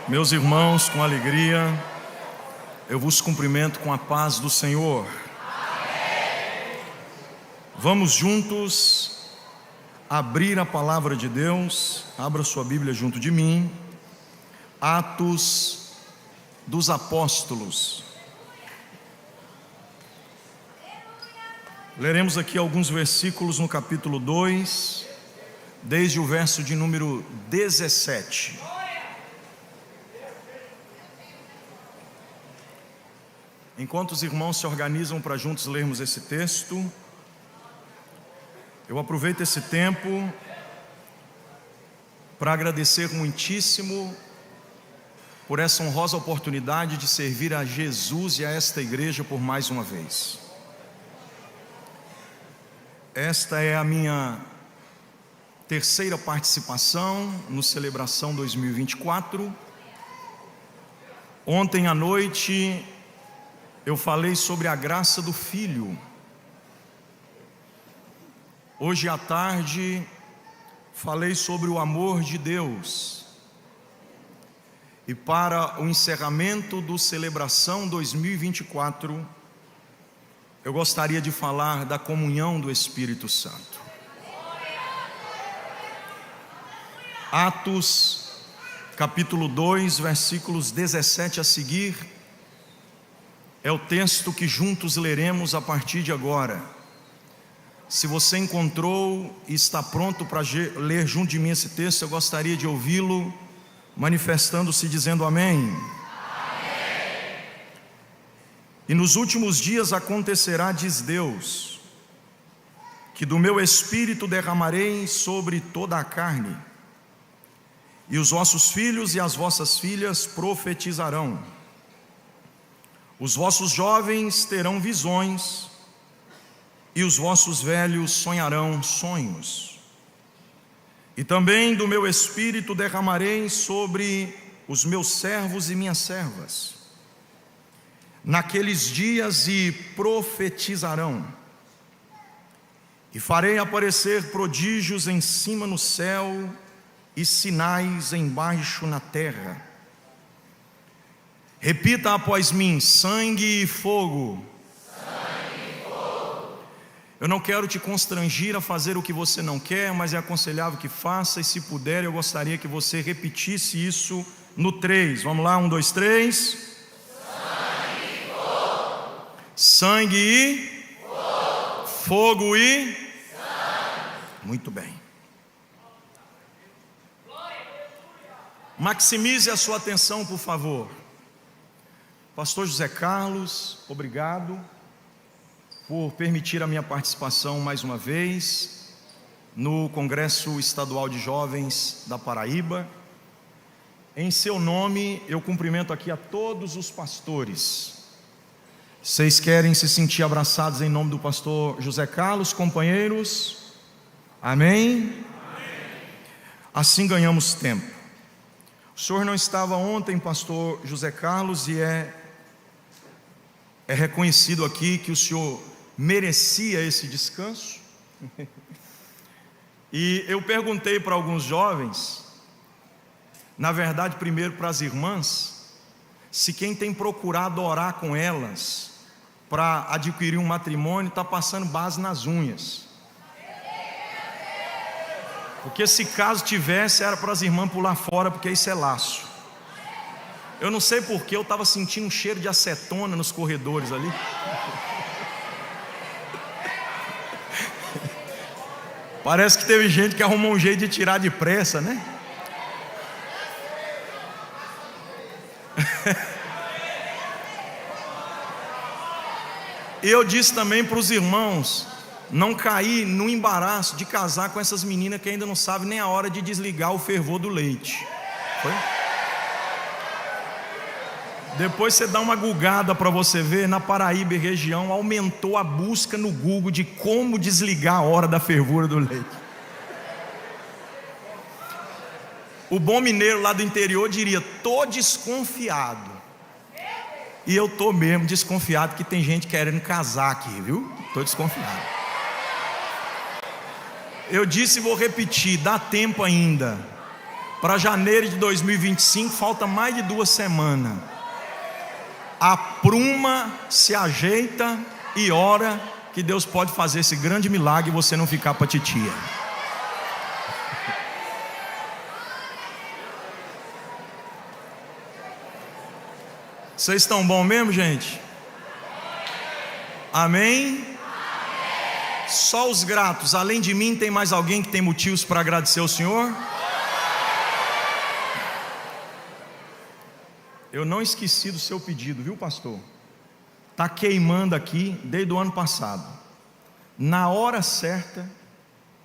Meus irmãos, com alegria, eu vos cumprimento com a paz do Senhor. Amém. Vamos juntos abrir a palavra de Deus. Abra sua Bíblia junto de mim. Atos dos Apóstolos. Leremos aqui alguns versículos no capítulo 2, desde o verso de número 17. Enquanto os irmãos se organizam para juntos lermos esse texto, eu aproveito esse tempo para agradecer muitíssimo por essa honrosa oportunidade de servir a Jesus e a esta igreja por mais uma vez. Esta é a minha terceira participação no Celebração 2024. Ontem à noite eu falei sobre a graça do Filho. Hoje à tarde falei sobre o amor de Deus. E para o encerramento do Celebração 2024, eu gostaria de falar da comunhão do Espírito Santo. Atos, capítulo 2, versículos 17 a seguir, é o texto que juntos leremos a partir de agora. Se você encontrou e está pronto para ler junto de mim esse texto, eu gostaria de ouvi-lo manifestando-se dizendo amém. Amém. E nos últimos dias acontecerá, diz Deus, que do meu espírito derramarei sobre toda a carne, e os vossos filhos e as vossas filhas profetizarão. Os vossos jovens terão visões, e os vossos velhos sonharão sonhos. E também do meu espírito derramarei sobre os meus servos e minhas servas. Naqueles dias e profetizarão. E farei aparecer prodígios em cima no céu e sinais embaixo na terra. Repita após mim: sangue e fogo. Sangue e fogo. Eu não quero te constrangir a fazer o que você não quer, mas é aconselhável que faça, e se puder eu gostaria que você repetisse isso no 3. Vamos lá, 1, 2, 3. Sangue e fogo. Sangue e fogo. Fogo e sangue. Muito bem. Maximize a sua atenção, por favor. Pastor José Carlos, obrigado por permitir a minha participação mais uma vez no Congresso Estadual de Jovens da Paraíba. Em seu nome, eu cumprimento aqui a todos os pastores. Vocês querem se sentir abraçados em nome do pastor José Carlos, companheiros? Amém? Amém. Assim ganhamos tempo. O senhor não estava ontem, pastor José Carlos, e é reconhecido aqui que o senhor merecia esse descanso. E eu perguntei para alguns jovens, na verdade primeiro para as irmãs, se quem tem procurado orar com elas para adquirir um matrimônio está passando base nas unhas. Porque se caso tivesse, era para as irmãs pular fora, porque isso é laço. Eu não sei porque eu estava sentindo um cheiro de acetona nos corredores ali. Parece que teve gente que arrumou um jeito de tirar depressa, né? E eu disse também para os irmãos não cair no embaraço de casar com essas meninas que ainda não sabem nem a hora de desligar o fervor do leite. Foi? Depois você dá uma gugada para você ver, na Paraíba e região aumentou a busca no Google de como desligar a hora da fervura do leite. O bom mineiro lá do interior diria: tô desconfiado. E eu tô mesmo desconfiado que tem gente querendo casar aqui, viu? Tô desconfiado. Eu disse e vou repetir, dá tempo ainda. Para janeiro de 2025 falta mais de 2 semanas. Apruma, se ajeita e ora que Deus pode fazer esse grande milagre e você não ficar para titia. Vocês estão bom mesmo, gente? Amém? Só os gratos. Além de mim, tem mais alguém que tem motivos para agradecer ao Senhor? Eu não esqueci do seu pedido, viu, pastor? Está queimando aqui desde o ano passado. Na hora certa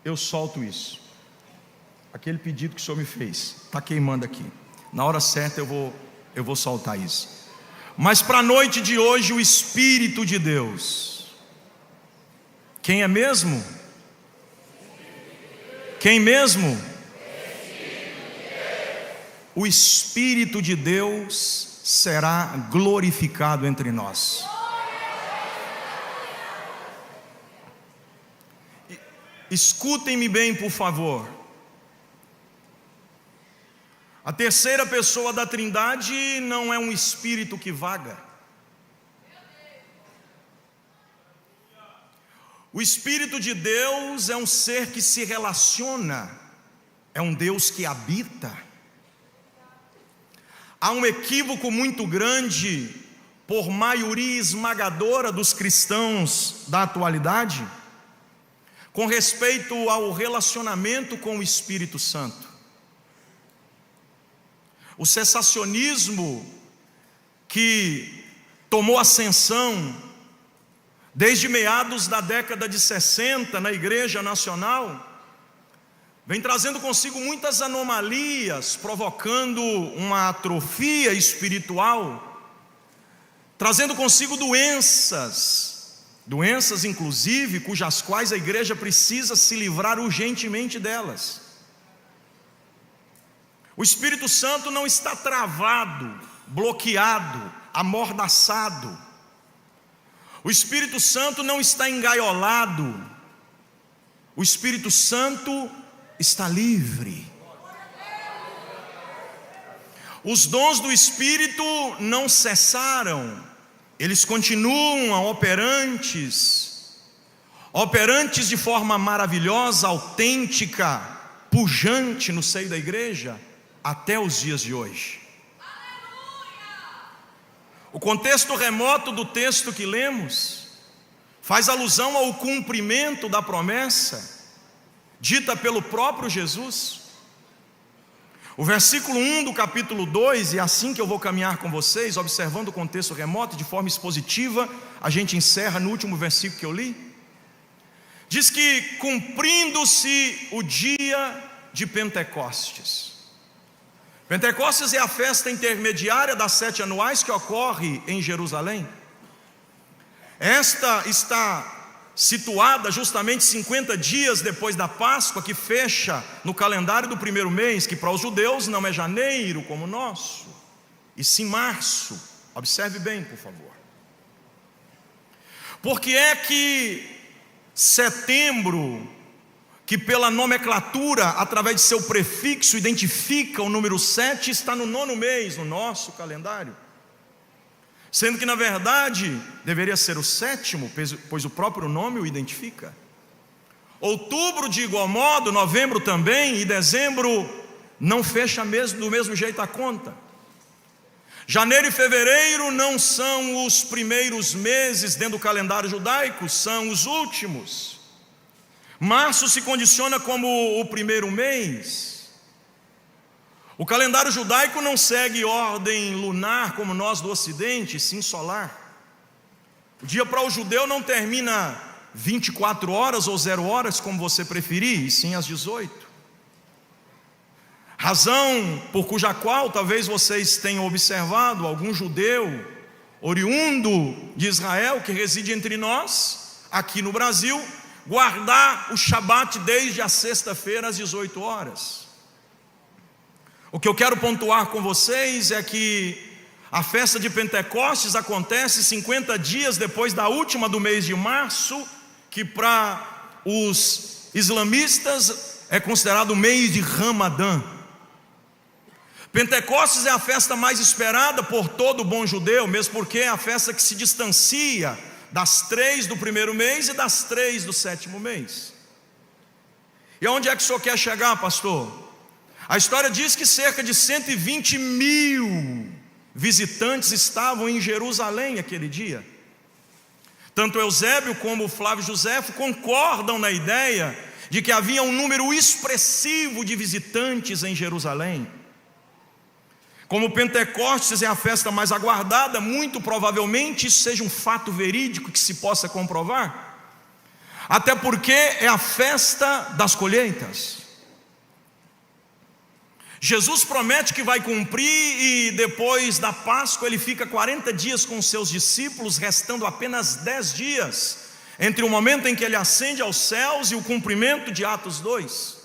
eu solto isso. Aquele pedido que o Senhor me fez está queimando aqui. Na hora certa eu vou soltar isso. Mas para a noite de hoje, o Espírito de Deus. Quem é mesmo? Quem mesmo? O Espírito de Deus será glorificado entre nós. Escutem-me bem, por favor. A terceira pessoa da Trindade não é um espírito que vaga. O Espírito de Deus é um ser que se relaciona, é um Deus que habita. Há um equívoco muito grande, por maioria esmagadora dos cristãos da atualidade, com respeito ao relacionamento com o Espírito Santo. O cessacionismo que tomou ascensão desde meados da década de 60 na Igreja Nacional, vem trazendo consigo muitas anomalias, provocando uma atrofia espiritual, trazendo consigo doenças inclusive, cujas quais a igreja precisa se livrar urgentemente delas. O Espírito Santo não está travado, bloqueado, amordaçado. O Espírito Santo não está engaiolado. O Espírito Santo está livre. Os dons do Espírito não cessaram, eles continuam operantes de forma maravilhosa, autêntica, pujante no seio da igreja, até os dias de hoje. O contexto remoto do texto que lemos faz alusão ao cumprimento da promessa dita pelo próprio Jesus. O versículo 1 do capítulo 2, e é assim que eu vou caminhar com vocês, observando o contexto remoto de forma expositiva, a gente encerra no último versículo que eu li. Diz que cumprindo-se o dia de Pentecostes. Pentecostes é a festa intermediária das 7 anuais que ocorre em Jerusalém. Esta está situada justamente 50 dias depois da Páscoa, que fecha no calendário do primeiro mês, que para os judeus não é janeiro como o nosso, e sim março. Observe bem, por favor. Porque é que setembro, que pela nomenclatura, através de seu prefixo, identifica o número 7, está no 9º mês no nosso calendário, sendo que na verdade deveria ser o 7º, pois o próprio nome o identifica. Outubro de igual modo, novembro também, e dezembro não fecha do mesmo jeito a conta. Janeiro e fevereiro não são os primeiros meses dentro do calendário judaico, são os últimos. Março se condiciona como o primeiro mês. O calendário judaico não segue ordem lunar como nós do Ocidente, sim solar. O dia para o judeu não termina 24 horas ou 0 horas, como você preferir, e sim às 18. Razão por cuja qual talvez vocês tenham observado algum judeu oriundo de Israel que reside entre nós, aqui no Brasil, guardar o Shabat desde a sexta-feira às 18 horas. O que eu quero pontuar com vocês é que a festa de Pentecostes acontece 50 dias depois da última do mês de março, que para os islamistas é considerado o mês de Ramadã. Pentecostes é a festa mais esperada por todo bom judeu, mesmo porque é a festa que se distancia das 3 do primeiro mês e das 3 do 7º mês. E aonde é que o senhor quer chegar, pastor? A história diz que cerca de 120 mil visitantes estavam em Jerusalém aquele dia. Tanto Eusébio como Flávio Josefo concordam na ideia de que havia um número expressivo de visitantes em Jerusalém. Como Pentecostes é a festa mais aguardada, muito provavelmente isso seja um fato verídico que se possa comprovar, até porque é a festa das colheitas. Jesus promete que vai cumprir, e depois da Páscoa ele fica 40 dias com seus discípulos, restando apenas 10 dias entre o momento em que ele ascende aos céus e o cumprimento de Atos 2.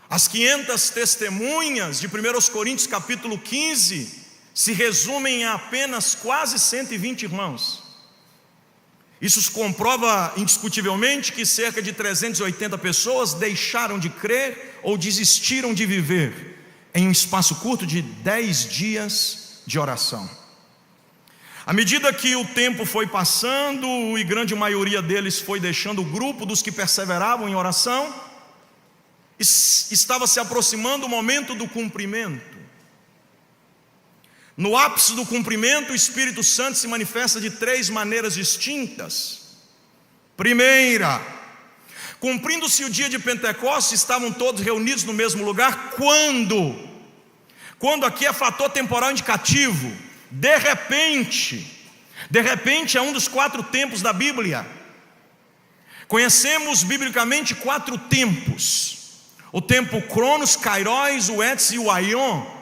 As 500 testemunhas de 1 Coríntios capítulo 15 se resumem em apenas quase 120 irmãos. Isso comprova indiscutivelmente que cerca de 380 pessoas deixaram de crer ou desistiram de viver em um espaço curto de 10 dias de oração. À medida que o tempo foi passando e grande maioria deles foi deixando o grupo dos que perseveravam em oração, estava se aproximando o momento do cumprimento. No ápice do cumprimento, o Espírito Santo se manifesta de 3 maneiras distintas. Primeira, cumprindo-se o dia de Pentecostes, estavam todos reunidos no mesmo lugar. Quando aqui é fator temporal indicativo. De repente é um dos 4 tempos da Bíblia. Conhecemos biblicamente 4 tempos: o tempo Cronos, Kairos, o Etos e o Aion.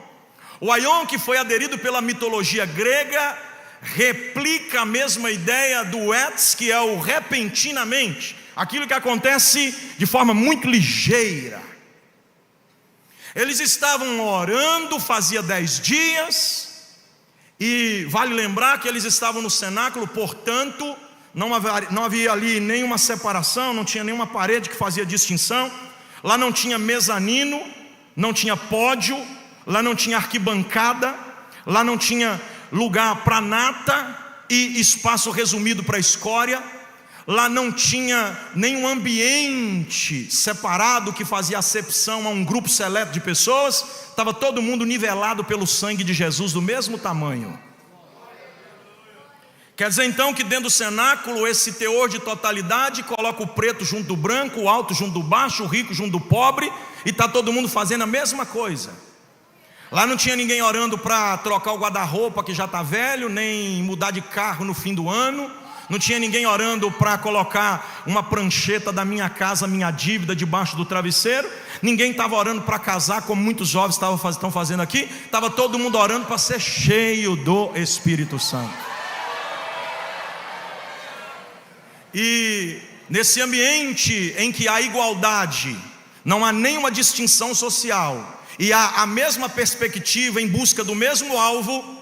O Aion, que foi aderido pela mitologia grega, replica a mesma ideia do Etos, que é o repentinamente, aquilo que acontece de forma muito ligeira. Eles estavam orando, fazia 10 dias, e vale lembrar que eles estavam no cenáculo, portanto não havia ali nenhuma separação, não tinha nenhuma parede que fazia distinção. Lá não tinha mezanino, não tinha pódio, lá não tinha arquibancada, lá não tinha lugar para nata e espaço resumido para escória, lá não tinha nenhum ambiente separado que fazia acepção a um grupo seleto de pessoas. Estava todo mundo nivelado pelo sangue de Jesus, do mesmo tamanho. Quer dizer então que dentro do cenáculo esse teor de totalidade coloca o preto junto do branco, o alto junto do baixo, o rico junto do pobre, e está todo mundo fazendo a mesma coisa. Lá não tinha ninguém orando para trocar o guarda-roupa que já está velho, nem mudar de carro no fim do ano. Não tinha ninguém orando para colocar uma prancheta da minha casa, minha dívida, debaixo do travesseiro. Ninguém estava orando para casar, como muitos jovens estão fazendo aqui. Estava todo mundo orando para ser cheio do Espírito Santo. E nesse ambiente em que há igualdade, não há nenhuma distinção social, e há a mesma perspectiva em busca do mesmo alvo,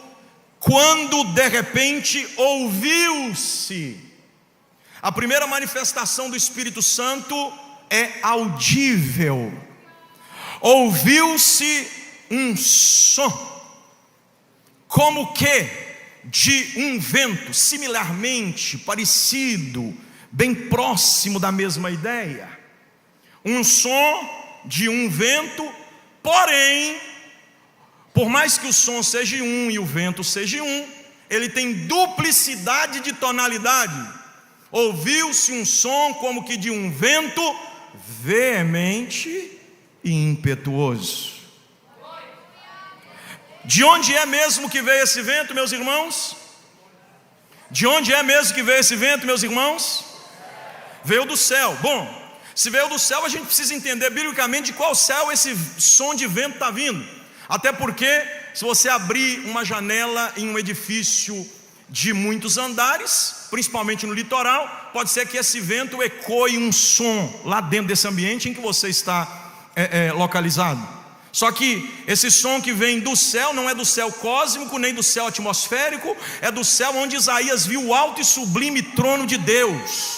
quando de repente ouviu-se, a primeira manifestação do Espírito Santo é audível. Ouviu-se um som, como que de um vento, similarmente parecido, bem próximo da mesma ideia. Um som de um vento, porém, por mais que o som seja um e o vento seja um, ele tem duplicidade de tonalidade. Ouviu-se um som como que de um vento veemente e impetuoso. De onde é mesmo que veio esse vento, meus irmãos? De onde é mesmo que veio esse vento, meus irmãos? Veio do céu. Bom, se veio do céu, a gente precisa entender biblicamente de qual céu esse som de vento está vindo. Até porque, se você abrir uma janela em um edifício de muitos andares, principalmente no litoral, pode ser que esse vento ecoe um som lá dentro desse ambiente em que você está localizado. Só que esse som que vem do céu não é do céu cósmico, nem do céu atmosférico, é do céu onde Isaías viu o alto e sublime trono de Deus.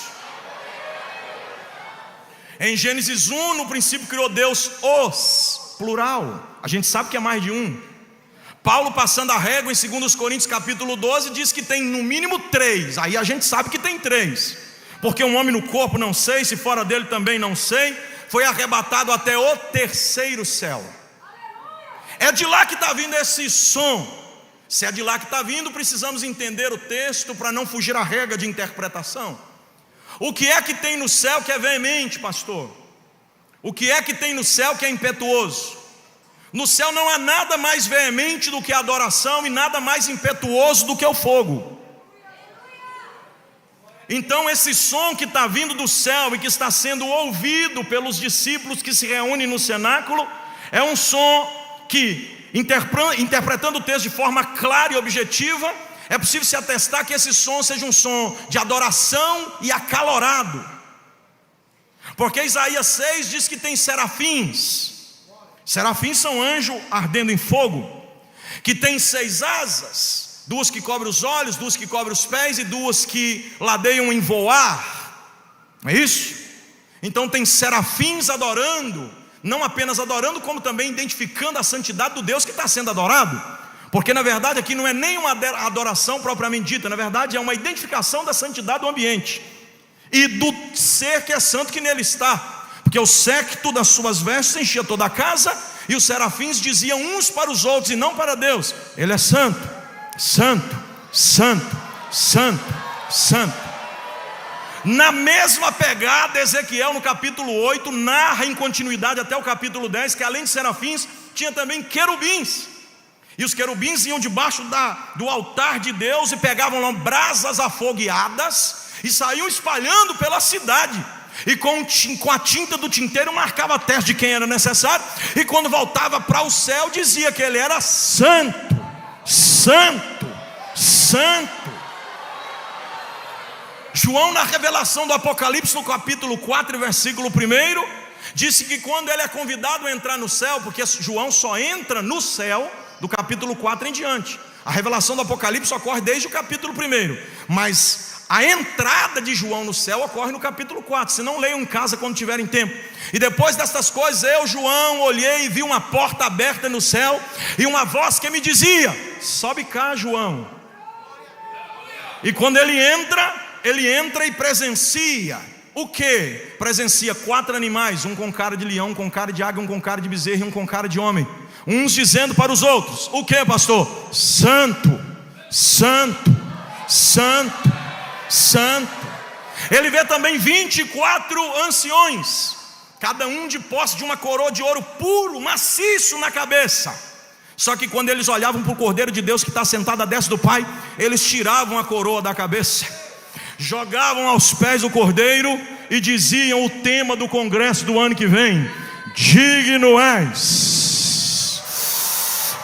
Em Gênesis 1, no princípio criou Deus os, plural, A gente sabe que é mais de um. Paulo, passando a régua em 2 Coríntios capítulo 12, diz que tem no mínimo 3. Aí a gente sabe que tem 3, porque um homem no corpo, não sei, se fora dele também não sei, foi arrebatado até o 3º céu. É de lá que está vindo esse som. Se é de lá que está vindo, precisamos entender o texto para não fugir à regra de interpretação. O que é que tem no céu que é veemente, pastor? O que é que tem no céu que é impetuoso? No céu não há nada mais veemente do que a adoração e nada mais impetuoso do que o fogo. Então esse som que está vindo do céu e que está sendo ouvido pelos discípulos que se reúnem no cenáculo, é um som que, interpretando o texto de forma clara e objetiva, é possível se atestar que esse som seja um som de adoração e acalorado. Porque Isaías 6 diz que tem serafins. Serafins são anjos ardendo em fogo, que tem 6 asas, 2 que cobrem os olhos, 2 que cobrem os pés e 2 que ladeiam em voar. É isso? Então tem serafins adorando, não apenas adorando, como também identificando a santidade do Deus que está sendo adorado. Porque na verdade aqui não é nem uma adoração propriamente dita, na verdade é uma identificação da santidade do ambiente e do ser que é santo que nele está. Porque o séquito das suas vestes enchia toda a casa, e os serafins diziam uns para os outros e não para Deus: Ele é santo, santo, santo, santo, santo. Na mesma pegada, Ezequiel no capítulo 8 narra em continuidade até o capítulo 10 que além de serafins tinha também querubins. E os querubins iam debaixo do altar de Deus e pegavam lá brasas afogueadas e saíam espalhando pela cidade. E com a tinta do tinteiro marcava a testa de quem era necessário. E quando voltava para o céu dizia que ele era santo, santo, santo. João, na revelação do Apocalipse, no capítulo 4, versículo 1, disse que quando ele é convidado a entrar no céu, porque João só entra no céu do capítulo 4 em diante. A revelação do Apocalipse ocorre desde o capítulo 1, mas a entrada de João no céu ocorre no capítulo 4. Se não, leiam em casa quando tiverem tempo. E depois destas coisas, eu, João, olhei e vi uma porta aberta no céu, e uma voz que me dizia: sobe cá, João. E quando ele entra e presencia o que? Presencia 4 animais, um com cara de leão, um com cara de águia, um com cara de bezerro e um com cara de homem. Uns dizendo para os outros: o que, pastor? Santo, santo, santo, santo. Ele vê também 24 anciões, cada um de posse de uma coroa de ouro puro, maciço na cabeça. Só que quando eles olhavam para o Cordeiro de Deus que está sentado à destra do Pai, eles tiravam a coroa da cabeça, jogavam aos pés do Cordeiro e diziam o tema do congresso do ano que vem: digno és,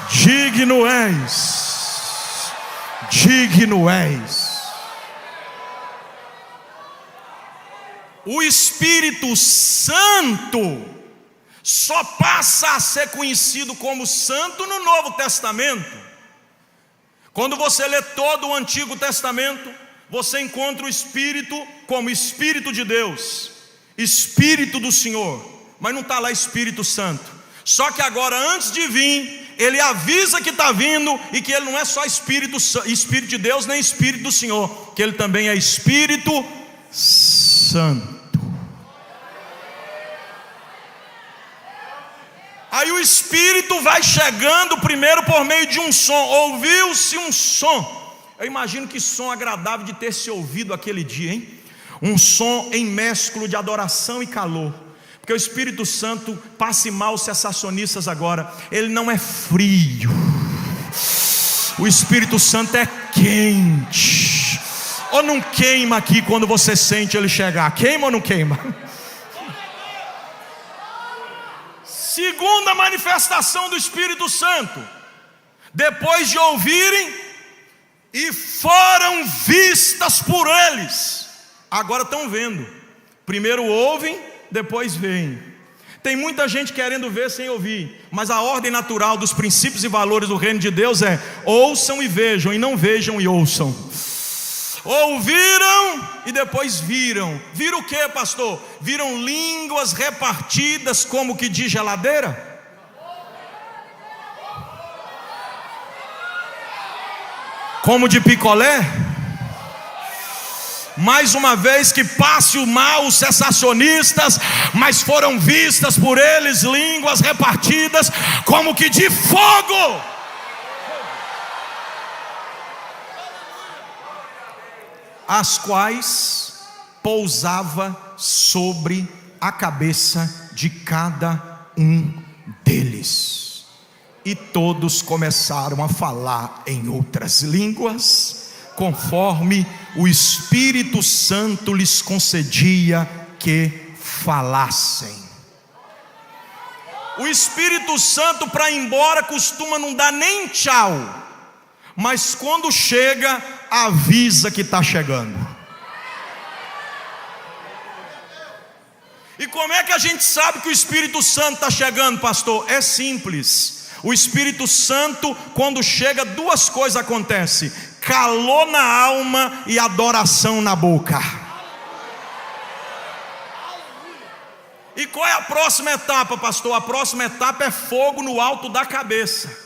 digno és, digno és. O Espírito Santo só passa a ser conhecido como santo no Novo Testamento. Quando você lê todo o Antigo Testamento, você encontra o Espírito como Espírito de Deus, Espírito do Senhor, mas não está lá Espírito Santo. Só que agora, antes de vir, ele avisa que está vindo, e que ele não é só Espírito de Deus, nem Espírito do Senhor, que ele também é Espírito Santo. Aí o Espírito vai chegando primeiro por meio de um som. Ouviu-se um som. Eu imagino que som agradável de ter se ouvido aquele dia, hein? Um som em mesclo de adoração e calor. Porque o Espírito Santo, passe mal sensacionistas agora, ele não é frio. O Espírito Santo é quente. Ou não queima aqui quando você sente ele chegar? Queima ou não queima? Segunda manifestação do Espírito Santo, depois de ouvirem e foram vistas por eles. Agora estão vendo. Primeiro ouvem, depois veem. Tem muita gente querendo ver sem ouvir, mas a ordem natural dos princípios e valores do reino de Deus é: ouçam e vejam, e não vejam e ouçam. Ouviram e depois viram. Viram o que, pastor? Viram línguas repartidas como que de geladeira? como de picolé. Mais uma vez que passe o mal os cessacionistas, mas foram vistas por eles línguas repartidas como que de fogo. As quais pousava sobre a cabeça de cada um deles. E todos começaram a falar em outras línguas, conforme o Espírito Santo lhes concedia que falassem. O Espírito Santo, para ir embora, costuma não dar nem tchau, mas quando chega, avisa que está chegando. E como é que a gente sabe que o Espírito Santo está chegando, pastor? É simples. O Espírito Santo, quando chega, duas coisas acontecem: calor na alma e adoração na boca. E qual é a próxima etapa, pastor? A próxima etapa é fogo no alto da cabeça.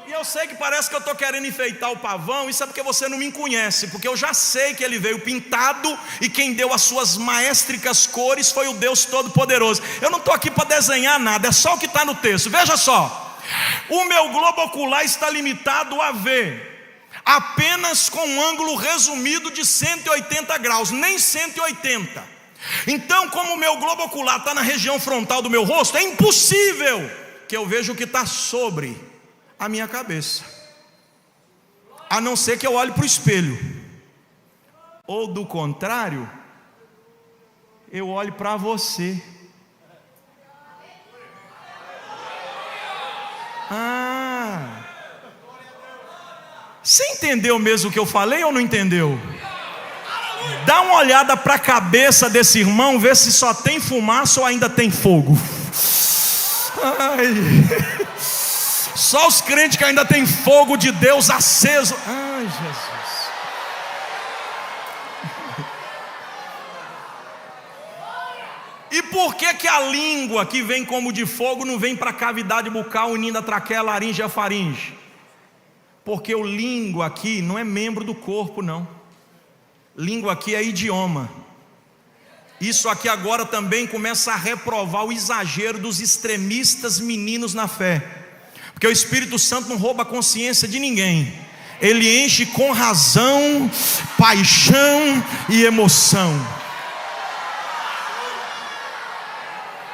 E eu sei que parece que eu estou querendo enfeitar o pavão. Isso é porque você não me conhece, porque eu já sei que ele veio pintado, e quem deu as suas maestricas cores foi o Deus Todo-Poderoso. Eu não estou aqui para desenhar nada, é só o que está no texto. Veja só, o meu globo ocular está limitado a ver apenas com um ângulo resumido de 180 graus, nem 180. Então, como o meu globo ocular está na região frontal do meu rosto, é impossível que eu veja o que está sobre a minha cabeça, a não ser que eu olhe para o espelho, ou do contrário, eu olhe para você. Você entendeu mesmo o que eu falei ou não entendeu? Dá uma olhada para a cabeça desse irmão, vê se só tem fumaça ou ainda tem fogo. Ai. Só os crentes que ainda tem fogo de Deus aceso. Ai, Jesus. E por que a língua que vem como de fogo não vem para a cavidade bucal, unindo a traqueia, a laringe e a faringe? Porque o língua aqui não é membro do corpo, não. Língua aqui é idioma. Isso aqui agora também começa a reprovar o exagero dos extremistas meninos na fé. Porque o Espírito Santo não rouba a consciência de ninguém. Ele enche com razão, paixão e emoção.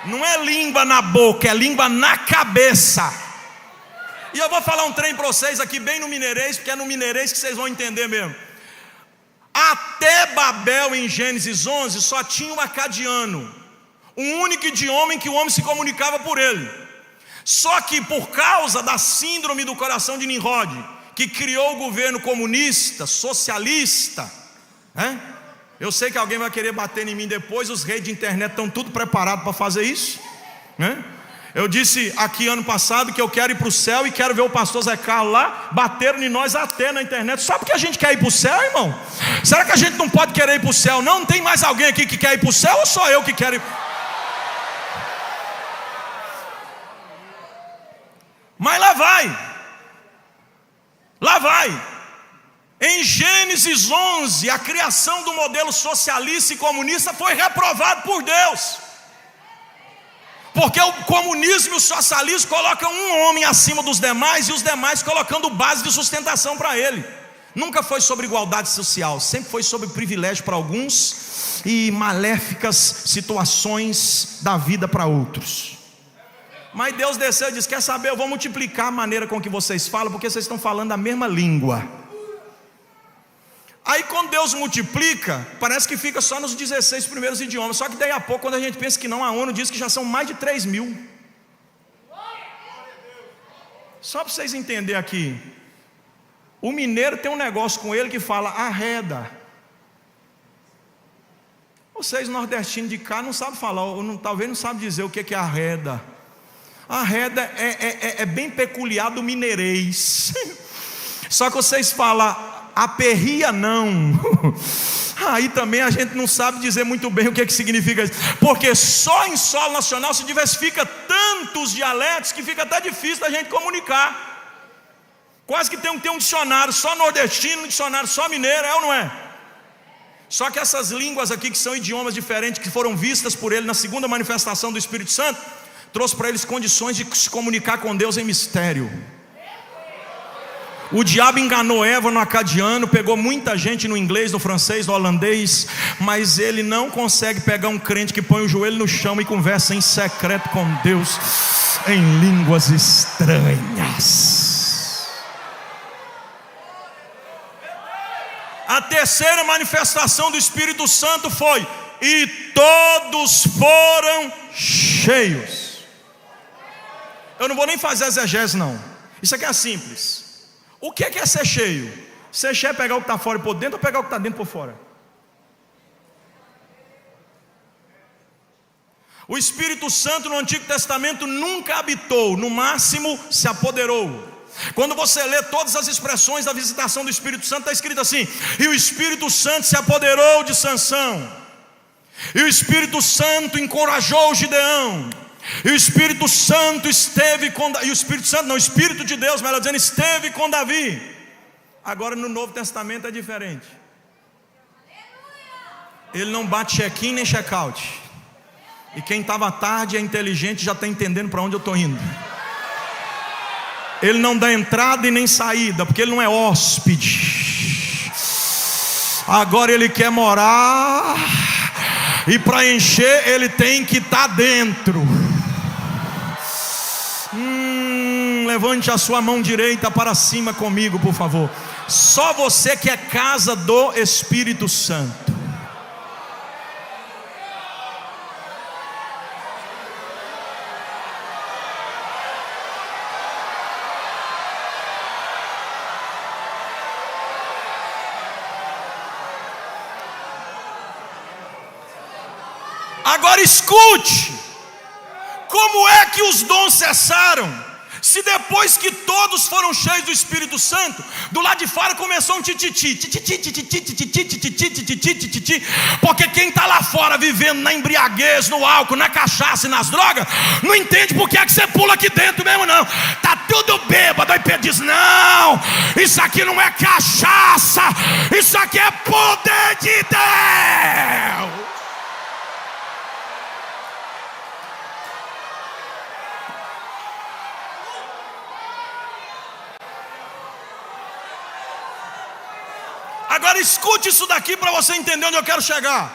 Não é língua na boca, é língua na cabeça. E eu vou falar um trem para vocês aqui bem no mineirês, porque é no mineirês que vocês vão entender mesmo. Até Babel, em Gênesis 11, só tinha um acadiano, um único idioma em que o homem se comunicava por ele. Só que por causa da síndrome do coração de Nimrod, que criou o governo comunista, socialista, né? Eu sei que alguém vai querer bater em mim depois. Os reis de internet estão tudo preparados para fazer isso, né? Eu disse aqui ano passado que eu quero ir para o céu e quero ver o pastor Zé Carlos lá. Bateram em nós até na internet. Só porque a gente quer ir para o céu, irmão? Será que a gente não pode querer ir para o céu? Não tem mais alguém aqui que quer ir para o céu, ou só eu que quero ir? Mas lá vai. Em Gênesis 11, a criação do modelo socialista e comunista foi reprovado por Deus. Porque o comunismo e o socialismo colocam um homem acima dos demais, e os demais colocando base de sustentação para ele. Nunca foi sobre igualdade social, sempre foi sobre privilégio para alguns e maléficas situações da vida para outros. Mas Deus desceu e disse: quer saber, eu vou multiplicar a maneira com que vocês falam, porque vocês estão falando a mesma língua. Aí quando Deus multiplica, parece que fica só nos 16 primeiros idiomas. Só que daí a pouco, quando a gente pensa que não, a ONU diz que já são mais de 3.000. Só para vocês entenderem aqui, o mineiro tem um negócio com ele que fala arreda. Vocês nordestinos de cá não sabem falar, ou não, talvez não sabem dizer o que é arreda. Arreda é bem peculiar do mineirês. Só que vocês falam aperria não. Aí também a gente não sabe dizer muito bem o que significa isso. Porque só em solo nacional se diversifica tantos dialetos que fica até difícil da gente comunicar. Quase que tem que ter um dicionário só nordestino, um dicionário só mineiro, é ou não é? Só que essas línguas aqui, que são idiomas diferentes, que foram vistas por ele na segunda manifestação do Espírito Santo, trouxe para eles condições de se comunicar com Deus em mistério. O diabo enganou Eva no acadiano, pegou muita gente no inglês, no francês, no holandês, mas ele não consegue pegar um crente que põe o joelho no chão e conversa em secreto com Deus em línguas estranhas. A terceira manifestação do Espírito Santo foi: e todos foram cheios. Eu não vou nem fazer exegese não. Isso aqui é simples. O que é ser cheio? Ser cheio é pegar o que está fora e por dentro, ou pegar o que está dentro por fora? O Espírito Santo no Antigo Testamento nunca habitou, no máximo se apoderou. Quando você lê todas as expressões da visitação do Espírito Santo, está escrito assim: e o Espírito Santo se apoderou de Sansão, e o Espírito Santo encorajou Gideão, e o Espírito Santo esteve com Davi. E o Espírito Santo, não, o Espírito de Deus, melhor dizendo, esteve com Davi. Agora no Novo Testamento é diferente. Ele não bate check-in nem check-out. E quem estava tarde é inteligente, já está entendendo para onde eu estou indo. Ele não dá entrada e nem saída, porque ele não é hóspede. Agora ele quer morar, e para encher ele tem que estar dentro. Levante a sua mão direita para cima comigo, por favor. Só você que é casa do Espírito Santo. Agora escute, como é que os dons cessaram? Se depois que todos foram cheios do Espírito Santo, do lado de fora começou um tititi, porque quem está lá fora vivendo na embriaguez, no álcool, na cachaça e nas drogas, não entende por que é que você pula aqui dentro mesmo não. Está tudo bêbado, aí Pedro diz: não, isso aqui não é cachaça, isso aqui é poder de Deus. Agora escute isso daqui para você entender onde eu quero chegar.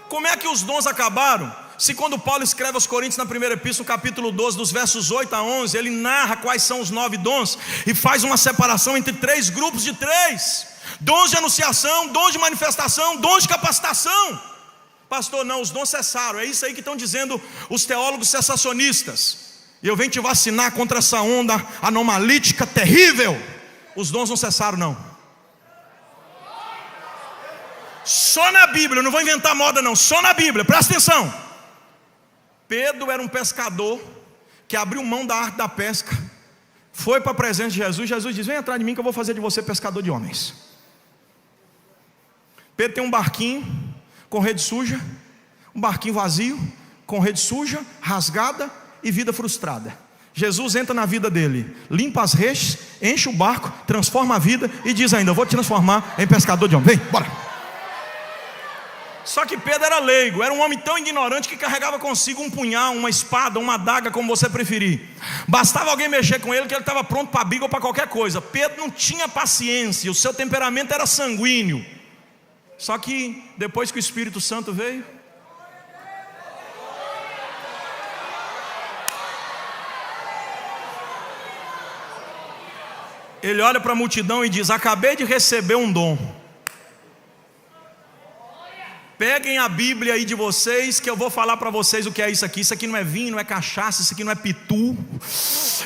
Como é que os dons acabaram? Se quando Paulo escreve aos Coríntios na primeira epístola, capítulo 12, dos versos 8 a 11, ele narra quais são os 9 dons e faz uma separação entre 3 grupos de 3: dons de anunciação, dons de manifestação, dons de capacitação. Pastor, não, os dons cessaram. É isso aí que estão dizendo os teólogos cessacionistas. E eu venho te vacinar contra essa onda anomalítica terrível. Os dons não cessaram não. Só na Bíblia, eu não vou inventar moda não, só na Bíblia, presta atenção. Pedro era um pescador que abriu mão da arte da pesca, foi para a presença de Jesus. Jesus diz: vem atrás de mim que eu vou fazer de você pescador de homens. Pedro tem um barquinho com rede suja, um barquinho vazio, com rede suja, rasgada e vida frustrada. Jesus entra na vida dele, limpa as redes, enche o barco, transforma a vida e diz ainda: eu vou te transformar em pescador de homens, vem, bora. Só que Pedro era leigo, era um homem tão ignorante que carregava consigo um punhal, uma espada, uma adaga, como você preferir. Bastava alguém mexer com ele que ele estava pronto para a briga ou para qualquer coisa. Pedro não tinha paciência, o seu temperamento era sanguíneo. Só que depois que o Espírito Santo veio, ele olha para a multidão e diz: acabei de receber um dom. Peguem a Bíblia aí de vocês, que eu vou falar para vocês o que é isso aqui. Isso aqui não é vinho, não é cachaça, isso aqui não é pitu,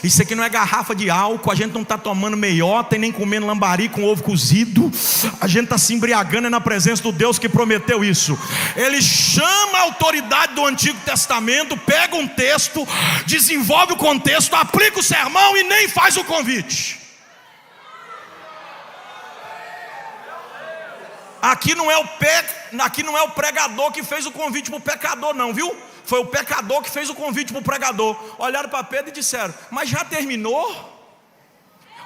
isso aqui não é garrafa de álcool. A gente não está tomando meiota e nem comendo lambari com ovo cozido. A gente está se embriagando na presença do Deus que prometeu isso. Ele chama a autoridade do Antigo Testamento, pega um texto, desenvolve o contexto, aplica o sermão e nem faz o convite. Aqui não é o pregador que fez o convite para o pecador não, viu? Foi o pecador que fez o convite para o pregador. Olharam para Pedro e disseram: mas já terminou?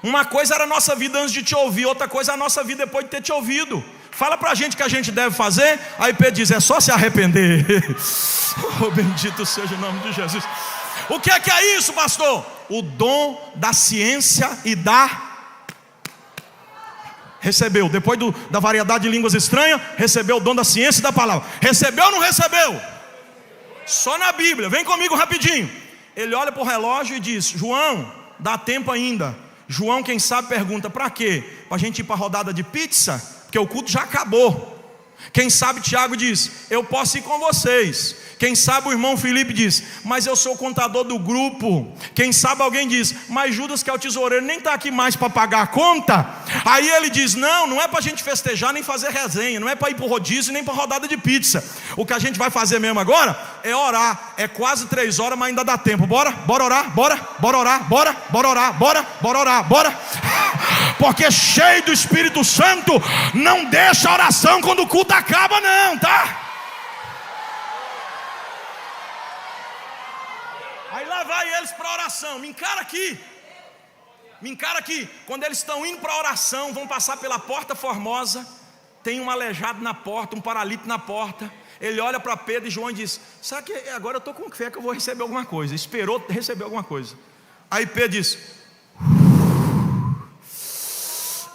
Uma coisa era a nossa vida antes de te ouvir, outra coisa é a nossa vida depois de ter te ouvido. Fala pra gente o que a gente deve fazer. Aí Pedro diz: é só se arrepender. Oh, bendito seja o nome de Jesus. O que é isso, pastor? O dom da ciência e da... Recebeu, depois da variedade de línguas estranhas, recebeu o dom da ciência e da palavra. Recebeu ou não recebeu? Só na Bíblia. Vem comigo rapidinho. Ele olha para o relógio e diz: João, dá tempo ainda. João, quem sabe, pergunta: para quê? Para a gente ir para a rodada de pizza? Porque o culto já acabou. Quem sabe Tiago diz: eu posso ir com vocês. Quem sabe o irmão Felipe diz: mas eu sou o contador do grupo. Quem sabe alguém diz: mas Judas, que é o tesoureiro, nem está aqui mais para pagar a conta. Aí ele diz: não é para a gente festejar nem fazer resenha, não é para ir para o rodízio nem para a rodada de pizza. O que a gente vai fazer mesmo agora é orar. É quase 3 horas, mas ainda dá tempo. Bora orar, bora orar, bora orar, bora. Porque cheio do Espírito Santo não deixa a oração quando o culto acaba, não, tá? Aí lá vai eles para a oração. Me encara aqui. Quando eles estão indo para a oração, vão passar pela porta formosa. Tem um aleijado na porta, um paralítico na porta. Ele olha para Pedro e João e diz: sabe que agora eu estou com fé que eu vou receber alguma coisa. Esperou receber alguma coisa. Aí Pedro diz: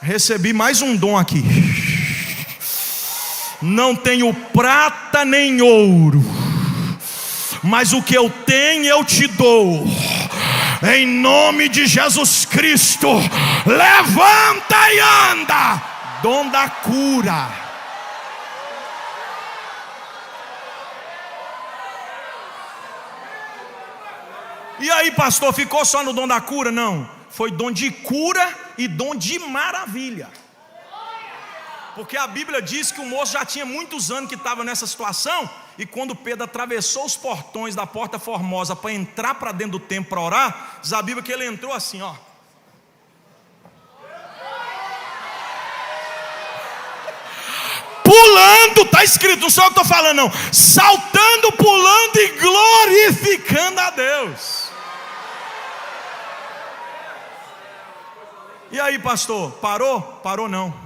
recebi mais um dom aqui. Não tenho prata nem ouro, mas o que eu tenho eu te dou. Em nome de Jesus Cristo, levanta e anda. Dom da cura. E aí, pastor, ficou só no dom da cura? Não, foi dom de cura e dom de maravilha. Porque a Bíblia diz que o moço já tinha muitos anos que estava nessa situação. E quando Pedro atravessou os portões da porta formosa para entrar para dentro do templo para orar, diz a Bíblia que ele entrou assim, ó. Pulando, está escrito, não sou eu que estou falando não. Saltando, pulando e glorificando a Deus. E aí, pastor, parou? Parou não.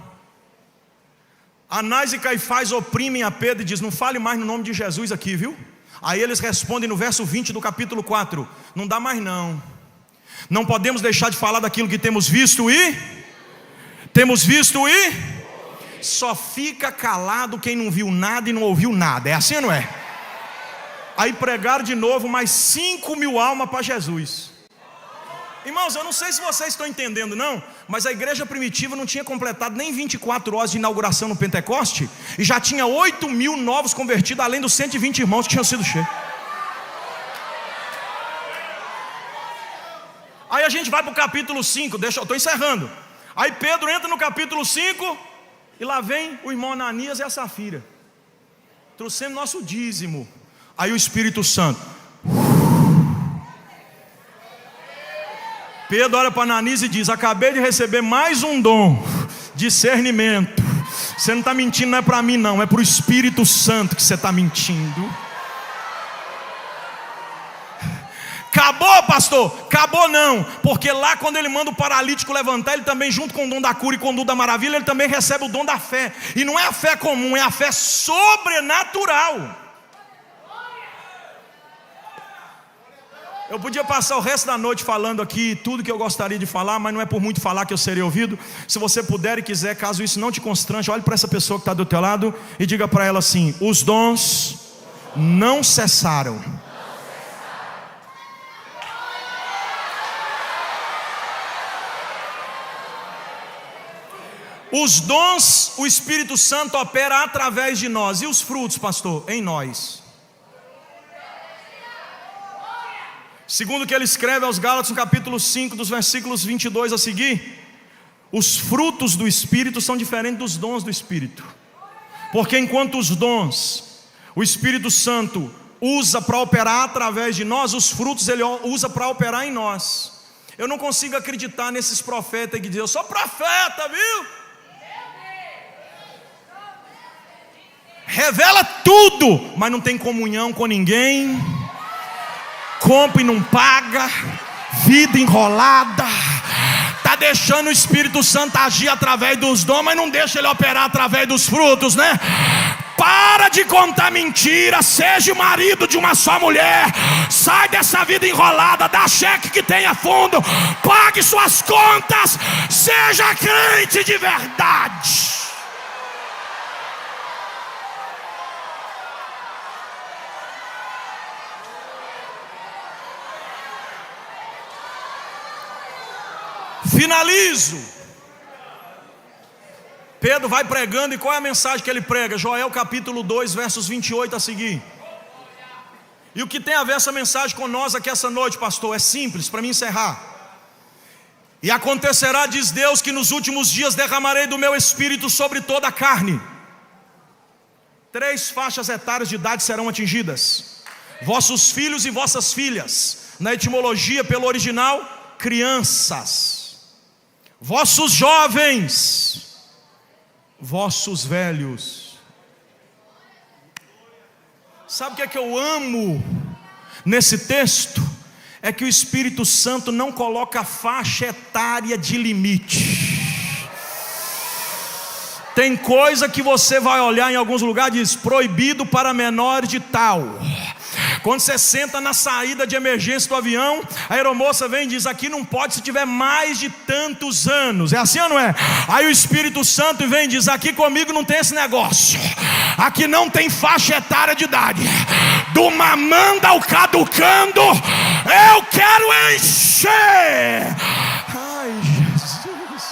Anás e Caifás oprimem a Pedro e diz: não fale mais no nome de Jesus aqui, viu? Aí eles respondem no verso 20 do capítulo 4: não dá mais não. Não podemos deixar de falar daquilo que temos visto e só fica calado quem não viu nada e não ouviu nada. É assim ou não é? Aí pregaram de novo mais 5.000 almas para Jesus. Irmãos, eu não sei se vocês estão entendendo não, mas a igreja primitiva não tinha completado nem 24 horas de inauguração no Pentecoste, e já tinha 8.000 novos convertidos, além dos 120 irmãos que tinham sido cheios. Aí a gente vai para o capítulo 5, eu estou encerrando. Aí Pedro entra no capítulo 5, e lá vem o irmão Ananias e a Safira, trouxendo nosso dízimo. Aí o Espírito Santo, Pedro olha para Ananias e diz: acabei de receber mais um dom, discernimento. Você não está mentindo, não é para mim não, é para o Espírito Santo que você está mentindo. Acabou, pastor? Acabou não, porque lá quando ele manda o paralítico levantar, ele também, junto com o dom da cura e com o dom da maravilha, ele também recebe o dom da fé. E não é a fé comum, é a fé sobrenatural. Eu podia passar o resto da noite falando aqui tudo que eu gostaria de falar, mas não é por muito falar que eu serei ouvido. Se você puder e quiser, caso isso não te constrange, olhe para essa pessoa que está do teu lado e diga para ela assim: os dons não cessaram. Os dons, o Espírito Santo opera através de nós. E os frutos, pastor? Em nós. Segundo o que ele escreve aos Gálatas, no capítulo 5, dos versículos 22 a seguir, os frutos do Espírito são diferentes dos dons do Espírito. Porque enquanto os dons, o Espírito Santo usa para operar através de nós, os frutos ele usa para operar em nós. Eu não consigo acreditar nesses profetas que dizem: eu sou profeta, viu? Revela tudo, mas não tem comunhão com ninguém, compra e não paga, vida enrolada, está deixando o Espírito Santo agir através dos dons, mas não deixa ele operar através dos frutos, né? Para de contar mentira, seja o marido de uma só mulher, sai dessa vida enrolada, dá cheque que tenha fundo, pague suas contas, seja crente de verdade. Finalizo. Pedro vai pregando, e qual é a mensagem que ele prega? Joel capítulo 2, versos 28 a seguir. E o que tem a ver essa mensagem com nós aqui essa noite, pastor? É simples, para mim encerrar. E acontecerá, diz Deus, que nos últimos dias derramarei do meu espírito sobre toda a carne. 3 faixas etárias de idade serão atingidas: vossos filhos e vossas filhas. Na etimologia, pelo original, crianças. Vossos jovens, vossos velhos. Sabe o que é que eu amo nesse texto? É que o Espírito Santo não coloca faixa etária de limite. Tem coisa que você vai olhar em alguns lugares e diz: proibido para menores de tal. Quando você senta na saída de emergência do avião, a aeromoça vem e diz: aqui não pode se tiver mais de tantos anos. É assim ou não é? Aí o Espírito Santo vem e diz: aqui comigo não tem esse negócio. Aqui não tem faixa etária de idade. Do mamando ao caducando, eu quero encher. Ai, Jesus.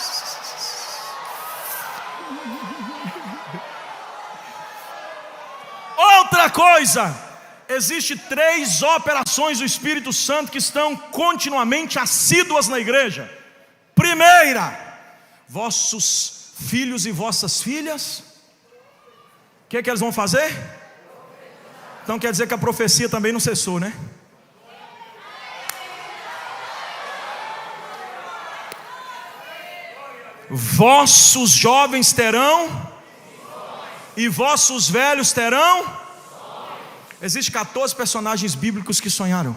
Outra coisa: existe 3 operações do Espírito Santo que estão continuamente assíduas na igreja. Primeira, vossos filhos e vossas filhas. O que é que eles vão fazer? Então quer dizer que a profecia também não cessou, né? Vossos jovens terão, e vossos velhos terão. Existem 14 personagens bíblicos que sonharam.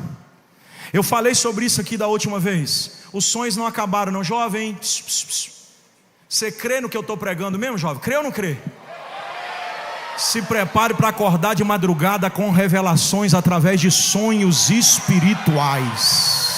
Eu falei sobre isso aqui da última vez. Os sonhos não acabaram, não, jovem. Você crê no que eu estou pregando mesmo, jovem? Crê ou não crê? Se prepare para acordar de madrugada com revelações através de sonhos espirituais.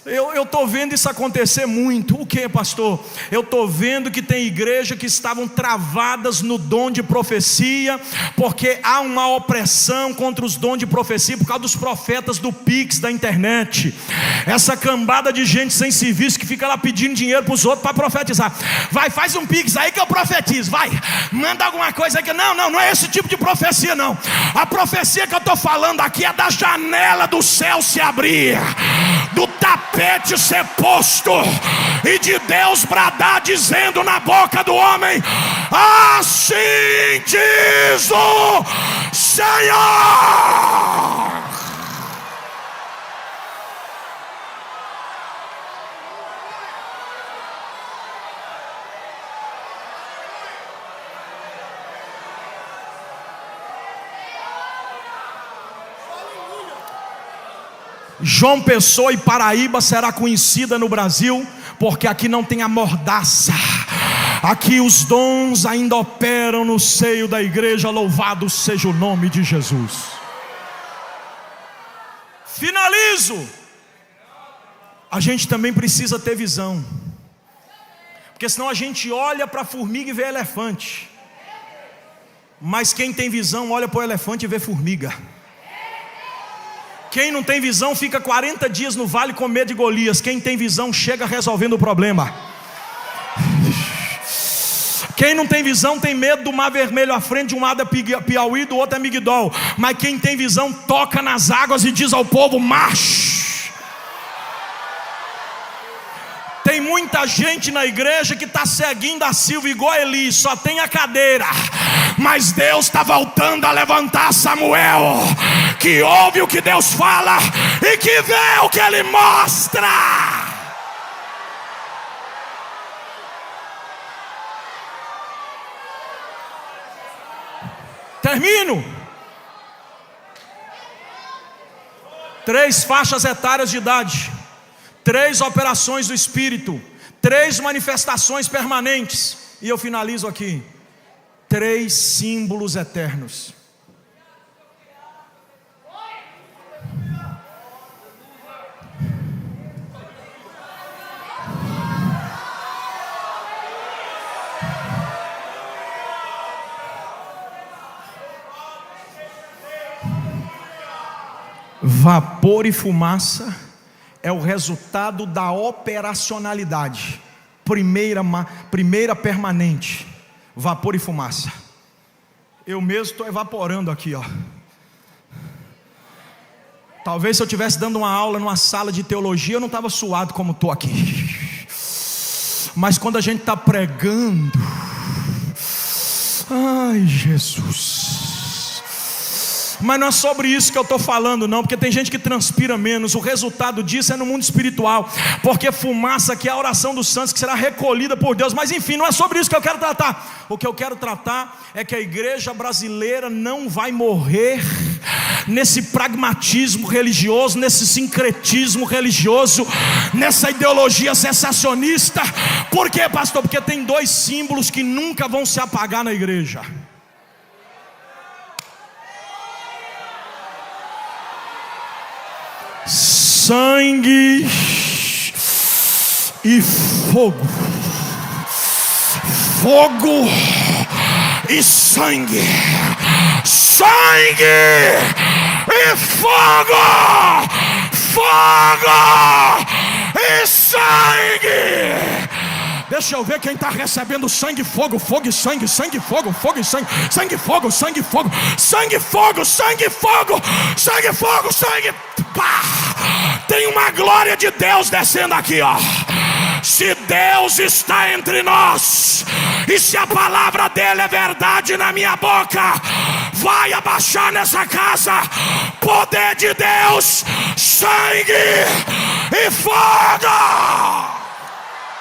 Eu estou vendo isso acontecer muito. O que, pastor? Eu estou vendo que tem igreja que estavam travadas no dom de profecia, porque há uma opressão contra os dons de profecia por causa dos profetas do Pix, da internet. Essa cambada de gente sem serviço que fica lá pedindo dinheiro para os outros para profetizar. Vai, faz um Pix aí que eu profetizo. Vai, manda alguma coisa aí que... Não é esse tipo de profecia não. A profecia que eu estou falando aqui é da janela do céu se abrir, do tapete ser posto e de Deus bradar dizendo na boca do homem: assim diz o Senhor. João Pessoa e Paraíba será conhecida no Brasil, porque aqui não tem a mordaça. Aqui os dons ainda operam no seio da igreja. Louvado seja o nome de Jesus. Finalizo. A gente também precisa ter visão, porque senão a gente olha para a formiga e vê elefante, mas quem tem visão olha para o elefante e vê formiga. Quem não tem visão fica 40 dias no vale com medo de Golias. Quem tem visão chega resolvendo o problema. Quem não tem visão tem medo do mar vermelho à frente. De um lado é Piauí, do outro é Migdol. Mas quem tem visão toca nas águas e diz ao povo: marche. Tem muita gente na igreja que está seguindo a Silva igual Eli, só tem a cadeira. Mas Deus está voltando a levantar Samuel, que ouve o que Deus fala e que vê o que Ele mostra. Termino. 3 faixas etárias de idade, 3 operações do Espírito, 3 manifestações permanentes, e eu finalizo aqui: 3 símbolos eternos. Vapor e fumaça é o resultado da operacionalidade. Primeira permanente, vapor e fumaça. Eu mesmo estou evaporando aqui, ó. Talvez se eu estivesse dando uma aula numa sala de teologia, eu não estava suado como estou aqui. Mas quando a gente está pregando, ai Jesus. Mas não é sobre isso que eu estou falando não, porque tem gente que transpira menos. O resultado disso é no mundo espiritual, porque fumaça que é a oração dos santos, que será recolhida por Deus. Mas enfim, não é sobre isso que eu quero tratar. O que eu quero tratar é que a igreja brasileira não vai morrer nesse pragmatismo religioso, nesse sincretismo religioso, nessa ideologia sensacionista. Por quê, pastor? Porque tem 2 símbolos que nunca vão se apagar na igreja: sangue e fogo. Fogo e sangue. Sangue e fogo. Fogo e sangue. Deixa eu ver quem está recebendo sangue, fogo, fogo e sangue, sangue, fogo, fogo e sangue, sangue, fogo, sangue, fogo, sangue, fogo, sangue, fogo, sangue, fogo, sangue. Pá! Tem uma glória de Deus descendo aqui, ó. Se Deus está entre nós, e se a palavra dele é verdade na minha boca, vai abaixar nessa casa poder de Deus, sangue e fogo.